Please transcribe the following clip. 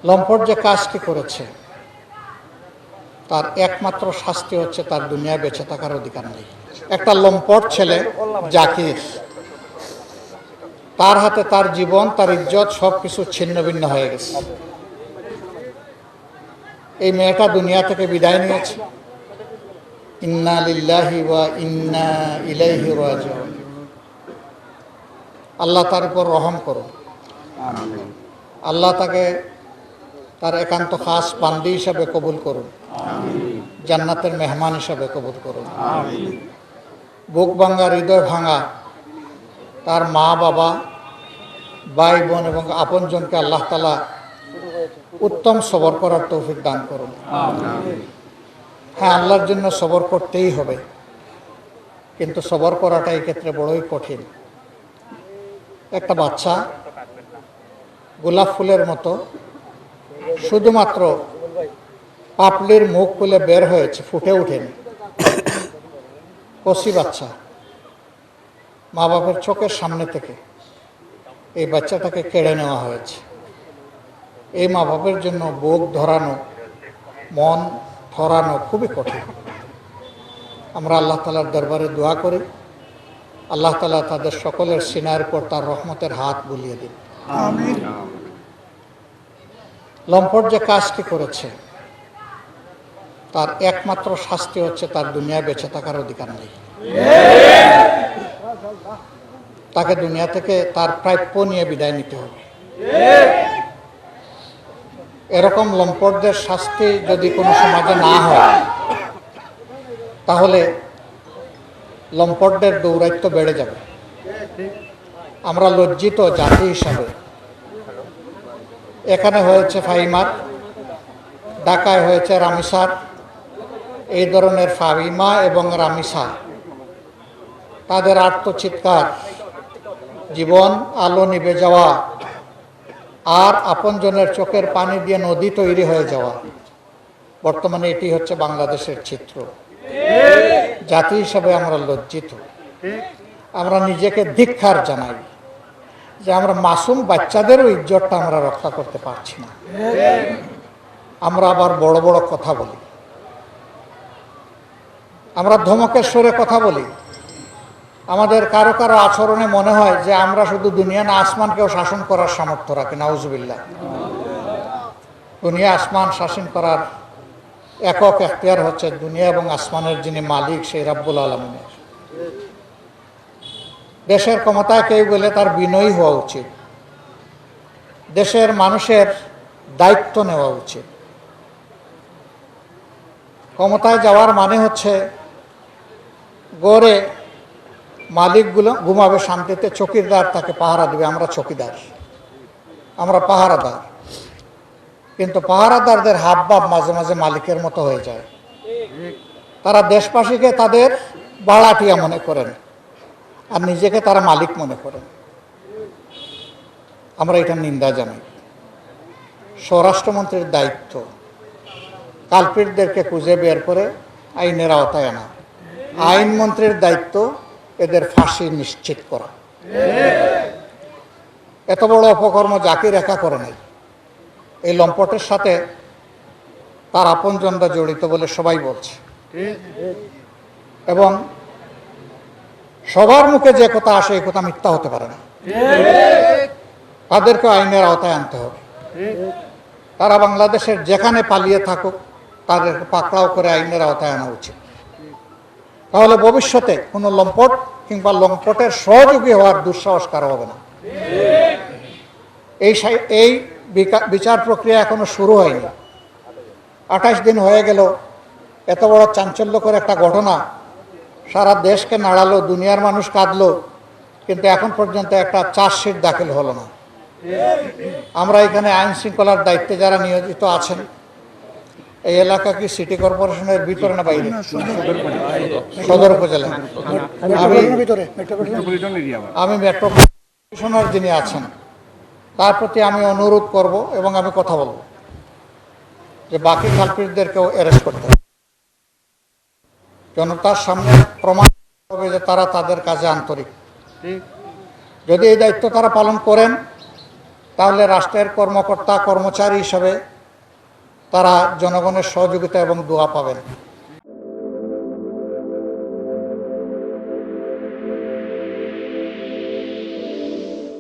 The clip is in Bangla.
লম্পট যে কাজটি করেছে তার একমাত্র শাস্তি হচ্ছে তার দুনিয়ায় বেঁচে থাকার অধিকার নেই। একটা লম্পট ছেলে জাকির, তার হাতে তার জীবন, তার ইজ্জত সবকিছু ছিন্ন ভিন্ন হয়ে গেছে। এই মেয়েটা দুনিয়া থেকে বিদায় নিয়েছে। ইন্না লিল্লাহি ওয়া ইন্না ইলাইহি রাজিউন। আল্লাহ তার উপর রহম করুন। আল্লাহ তাকে তার একান্ত খাস বান্দি হিসাবে কবুল করুন, জান্নাতের মেহমান হিসাবে কবুল করুন। বুক ভাঙা, হৃদয় ভাঙা তার মা বাবা, ভাই বোন এবং আপনজনকে আল্লাহ তাআলা উত্তম সবর করার তৌফিক দান করুন। হ্যাঁ, আল্লাহর জন্য সবর করতেই হবে, কিন্তু সবর করাটা এই ক্ষেত্রে বড়ই কঠিন। একটা বাচ্চা গোলাপ ফুলের মতো শুধুমাত্র পাপড়ির মুখ খুলে বের হয়েছে, ফুটে ওঠেনি। কচি বাচ্চা, মা বাবার চোখের সামনে থেকে এই বাচ্চাটাকে কেড়ে নেওয়া হয়েছে। এই মা বাবার জন্য বুক ধরানো, মন ধরানো খুবই কঠিন। আমরা আল্লাহ তাআলার দরবারে দোয়া করি, আল্লাহ তাআলা তাদের সকলের সিনার উপর তার রহমতের হাত বুলিয়ে দিন। আমিন। লম্পট যে কাজটি করেছে তার একমাত্র শাস্তি হচ্ছে তার দুনিয়ায় বেঁচে থাকার অধিকার নেই। তাকে দুনিয়া থেকে তার প্রাপ্য নিয়ে বিদায় নিতে হবে। এরকম লম্পটদের শাস্তি যদি কোনো সমাজে না হয়, তাহলে লম্পটদের দৌরাত্ম্য বেড়ে যাবে। আমরা লজ্জিত জাতি হিসাবে। এখানে হয়েছে ফাহিমার, ঢাকায় হয়েছে রামিসার। এই ধরনের ফাহিমা এবং রামিসা, তাদের আর্তচিৎকার, জীবন আলো নিভে যাওয়া আর আপনজনের চোখের পানি দিয়ে নদী তৈরি হয়ে যাওয়া, বর্তমানে এটি হচ্ছে বাংলাদেশের চিত্র। জাতি হিসাবে আমরা লজ্জিত। আমরা নিজেকে ধিক্কার জানাই যে আমরা মাসুম বাচ্চাদেরও ইজ্জতটা আমরা রক্ষা করতে পারছি না। আমরা আবার বড় বড় কথা বলি, আমরা ধমকের সুরে কথা বলি। আমাদের কারো কারো আচরণে মনে হয় যে আমরা শুধু দুনিয়া না আসমানকেও শাসন করার সামর্থ্য রাখি। নাউজুবিল্লাহ। দুনিয়া আসমান শাসন করার একক এখতিয়ার হচ্ছে দুনিয়া এবং আসমানের যিনি মালিক, সেই রাব্বুল আলামিনের। দেশের ক্ষমতায় কেউ গেলে তার বিনয়ী হওয়া উচিত। দেশের মানুষের দায়িত্ব নেওয়া উচিত। ক্ষমতায় যাওয়ার মানে হচ্ছে গড়ে মালিকগুলো ঘুমাবে শান্তিতে, চকিদার তাকে পাহারা দিবে। আমরা চকিদার, আমরা পাহারাদার, কিন্তু পাহারাদারদের হাবভাব মাঝে মাঝে মালিকের মতো হয়ে যায়। তারা দেশবাসীকে তাদের ভাড়াটিয়া মনে করেন আর নিজেকে তারা মালিক মনে করেন। আমরা এটা নিন্দা জানাই। স্বরাষ্ট্রমন্ত্রীর দায়িত্ব কালপিটদেরকে খুঁজে বের করে আইনের আওতায় আনা। আইনমন্ত্রীর দায়িত্ব এদের ফাঁসি নিশ্চিত করা। এত বড় অপকর্ম জাকির একা করে নাই। এই লম্পটের সাথে তার আপনজনরা জড়িত বলে সবাই বলছে, এবং সবার মুখে যে কথা আসে এই কথা মিথ্যা হতে পারে না। তাদেরকে আইনের আওতায় আনতে হবে। তারা বাংলাদেশের যেখানে পালিয়ে থাকুক তাদেরকে পাকড়াও করে আইনের আওতায় আনা উচিত। তাহলে ভবিষ্যতে কোনো লম্পট কিংবা লম্পটের সহযোগী হওয়ার দুঃসাহস কারো হবে না। এই বিচার প্রক্রিয়া এখনো শুরু হয়নি। 28 দিন হয়ে গেল। এত বড় চাঞ্চল্যকর একটা ঘটনা সারা দেশকে নাড়ালো, দুনিয়ার মানুষ কাঁদলো, কিন্তু এখন পর্যন্ত একটা চার্জশিট দাখিল হলো না। আমরা এখানে আইন শৃঙ্খলার দায়িত্বে যারা নিয়োজিত আছেন, এই এলাকা কি সিটি কর্পোরেশনের ভিতরে না বাইরে? সদর উপজেলা। আমি মেট্রোপলিটনের যিনি আছেন তার প্রতি আমি অনুরোধ করব এবং আমি কথা বলবো যে বাকি কালপিটদেরকেও অ্যারেস্ট করতে হবে। জনতার সামনে প্রমাণ হবে যে তারা তাদের কাজে আন্তরিক। যদি এই দায়িত্ব তারা পালন করেন তাহলে রাষ্ট্রের কর্মকর্তা কর্মচারী হিসাবে তারা জনগণের সহযোগিতা এবং দোয়া পাবেন।